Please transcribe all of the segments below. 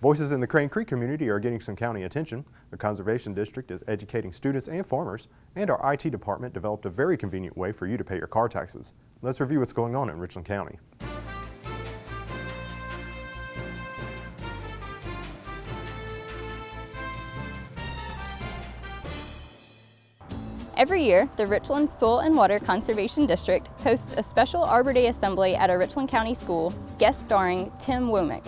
Voices in the Crane Creek community are getting some county attention. The Conservation District is educating students and farmers, and our IT department developed a very convenient way for you to pay your car taxes. Let's review what's going on in Richland County. Every year, the Richland Soil and Water Conservation District hosts a special Arbor Day assembly at a Richland County school, guest starring Tim Womack.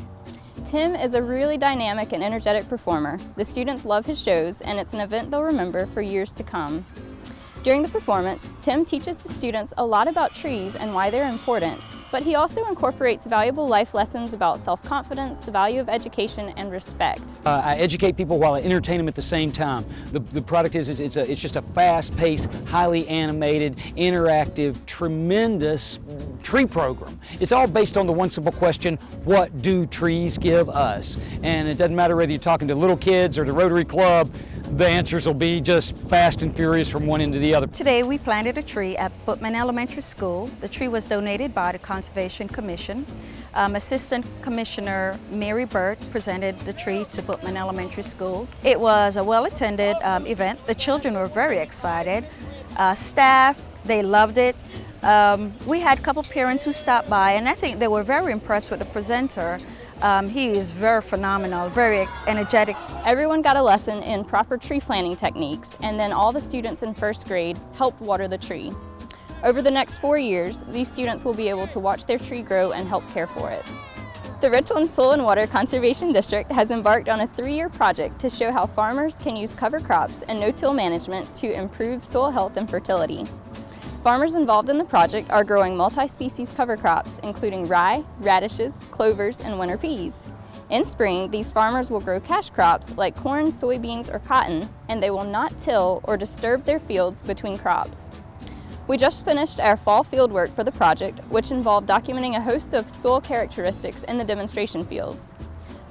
Tim is a really dynamic and energetic performer. The students love his shows, and it's an event they'll remember for years to come. During the performance, Tim teaches the students a lot about trees and why they're important, but he also incorporates valuable life lessons about self-confidence, the value of education, and respect. I educate people while I entertain them at the same time. The product is it's just a fast-paced, highly animated, interactive, tremendous tree program. It's all based on the one simple question: what do trees give us? And it doesn't matter whether you're talking to little kids or the Rotary Club, the answers will be just fast and furious from one end to the other. Today we planted a tree at Bookman Elementary School. The tree was donated by the Conservation Commission. Assistant Commissioner Mary Burt presented the tree to Bookman Elementary School. It was a well-attended event. The children were very excited. Staff, they loved it. We had a couple parents who stopped by, and I think they were very impressed with the presenter. He is very phenomenal, very energetic. Everyone got a lesson in proper tree planting techniques, and then all the students in first grade helped water the tree. Over the next 4 years, these students will be able to watch their tree grow and help care for it. The Richland Soil and Water Conservation District has embarked on a 3-year project to show how farmers can use cover crops and no-till management to improve soil health and fertility. Farmers involved in the project are growing multi-species cover crops, including rye, radishes, clovers, and winter peas. In spring, these farmers will grow cash crops like corn, soybeans, or cotton, and they will not till or disturb their fields between crops. We just finished our fall field work for the project, which involved documenting a host of soil characteristics in the demonstration fields.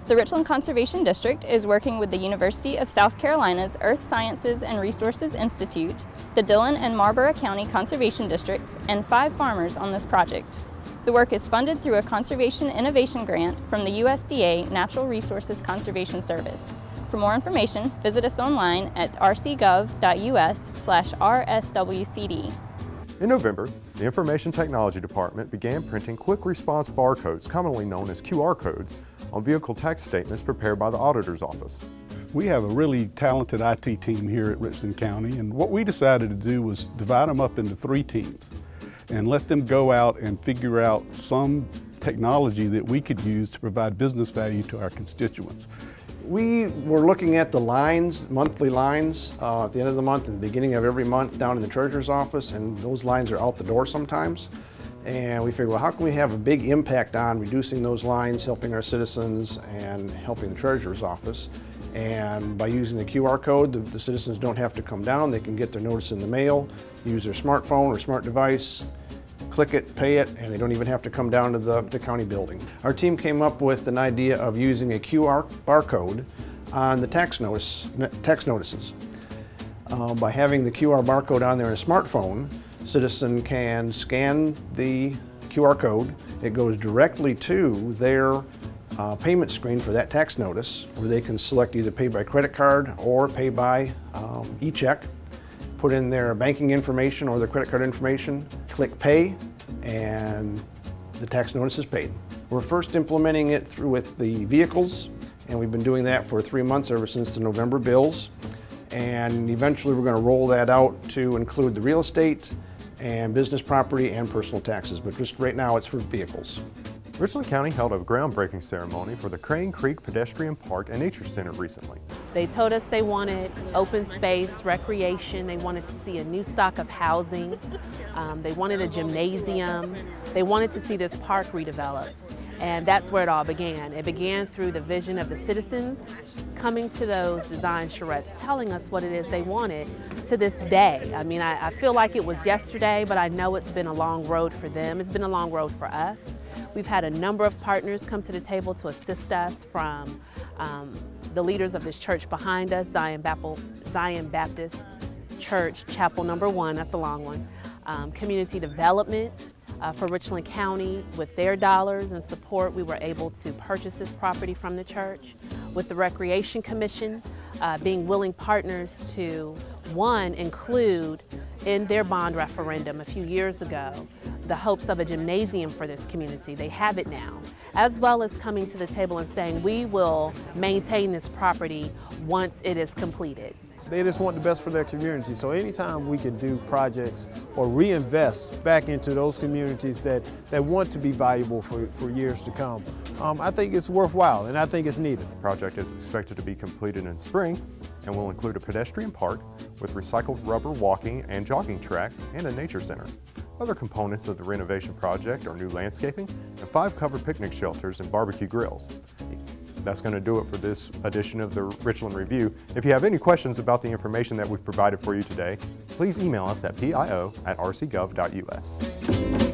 The Richland Conservation District is working with the University of South Carolina's Earth Sciences and Resources Institute, the Dillon and Marlborough County Conservation Districts, and 5 farmers on this project. The work is funded through a Conservation Innovation Grant from the USDA Natural Resources Conservation Service. For more information, visit us online at rcgov.us/rswcd. In November, the Information Technology Department began printing quick response barcodes, commonly known as QR codes, on vehicle tax statements prepared by the Auditor's Office. We have a really talented IT team here at Richland County, and what we decided to do was divide them up into 3 teams and let them go out and figure out some technology that we could use to provide business value to our constituents. We were looking at the lines, monthly lines, at the end of the month and the beginning of every month down in the Treasurer's office, and those lines are out the door sometimes. And we figured, well, how can we have a big impact on reducing those lines, helping our citizens and helping the Treasurer's office? And by using the QR code, the citizens don't have to come down. They can get their notice in the mail, use their smartphone or smart device, click it, pay it, and they don't even have to come down to the county building. Our team came up with an idea of using a QR barcode on the tax notices. By having the QR barcode on there in a smartphone, citizen can scan the QR code. It goes directly to their payment screen for that tax notice, where they can select either pay by credit card or pay by e-check, put in their banking information or their credit card information, click pay, and the tax notice is paid. We're first implementing it with the vehicles, and we've been doing that for 3 months ever since the November bills. And eventually we're going to roll that out to include the real estate and business property and personal taxes, but just right now it's for vehicles. Richland County held a groundbreaking ceremony for the Crane Creek Pedestrian Park and Nature Center recently. They told us they wanted open space, recreation, they wanted to see a new stock of housing, they wanted a gymnasium, they wanted to see this park redeveloped. And that's where it all began. It began through the vision of the citizens coming to those design charrettes, telling us what it is they wanted to this day. I mean, I feel like it was yesterday, but I know it's been a long road for them. It's been a long road for us. We've had a number of partners come to the table to assist us, from the leaders of this church behind us, Zion Baptist Church, Chapel number 1, that's a long one, community development, For Richland County, with their dollars and support, we were able to purchase this property from the church. With the Recreation Commission being willing partners to, one, include in their bond referendum a few years ago the hopes of a gymnasium for this community. They have it now, as well as coming to the table and saying we will maintain this property once it is completed. They just want the best for their community. So anytime we can do projects or reinvest back into those communities that want to be valuable for years to come, I think it's worthwhile and I think it's needed. The project is expected to be completed in spring and will include a pedestrian park with recycled rubber walking and jogging track and a nature center. Other components of the renovation project are new landscaping and 5 covered picnic shelters and barbecue grills. That's going to do it for this edition of the Richland Review. If you have any questions about the information that we've provided for you today, please email us at pio@rcgov.us.